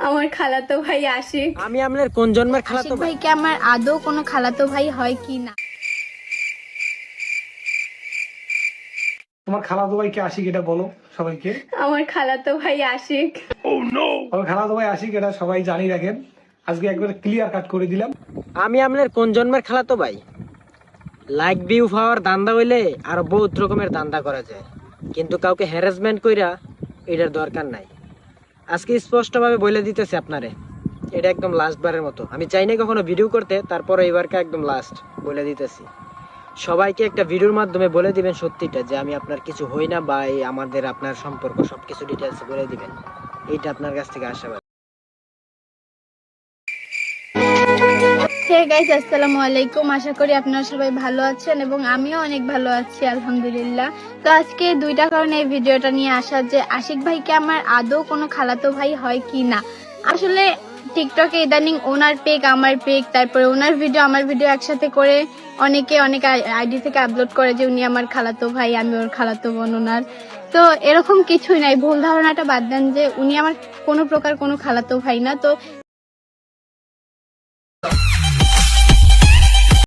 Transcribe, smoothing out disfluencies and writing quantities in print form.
আমার খালাতো ভাই আশিক। আমি আপনার কোন জন্মের খালাতো আশিক ভাই? ভাইকে আমার আদৌ কোনো খালাতো ভাই হয় কি না? তোমার খালাতো ভাই কে আশিক এটা বলো সবাইকে। আমার খালাতো ভাই আশিক। আমার খালাতো ভাই আশিক এটা সবাই জানি রাখেন। আজকে একবার ক্লিয়ার কাট করে দিলাম। আমি আপনার কোন জন্মের খালাতো ভাই? লাইক ভিউ পাওয়ার দান্দা হইলে আর বহুত রকমের দান্দা করা যায়, কিন্তু কাউকে হ্যারাসমেন্ট কইরা এটার দরকার নাই। আজকে স্পষ্টভাবে বলে দিতেছি আপনারে, এটা একদম লাস্ট বারের মতো। আমি চাই না কখনো ভিডিও করতে, তারপরে এবারকে একদম লাস্ট বলে দিতেছি। সবাইকে একটা ভিডিওর মাধ্যমে বলে দিবেন সত্যিটা, যে আমি আপনার কিছু হই না, বা এই আমাদের আপনার সম্পর্ক সবকিছু ডিটেলস বলে দিবেন। এইটা আপনার কাছ থেকে আশাবাদ। হে গাইস, আসসালামু আলাইকুম। আশা করি আপনারা সবাই ভালো আছেন এবং আমিও অনেক ভালো আছি আলহামদুলিল্লাহ। তো আজকে দুইটা কারণে এই ভিডিওটা নিয়ে আসা, যে আশিক ভাইকে আমার আদৌ কোনো খালাতো ভাই হয় কি না। আসলে টিকটকে ইদানিং ওনার পেক আমার পেক, তারপরে ওনার ভিডিও আমার ভিডিও একসাথে করে অনেকে অনেক আইডি থেকে আপলোড করে যে উনি আমার খালাতো ভাই, আমি ওর খালাতো বোন ওনার। তো এরকম কিছুই নাই, ভুল ধারণাটা বাদ দেন যে উনি আমার কোনো প্রকার কোনো খালাতো ভাই না। তো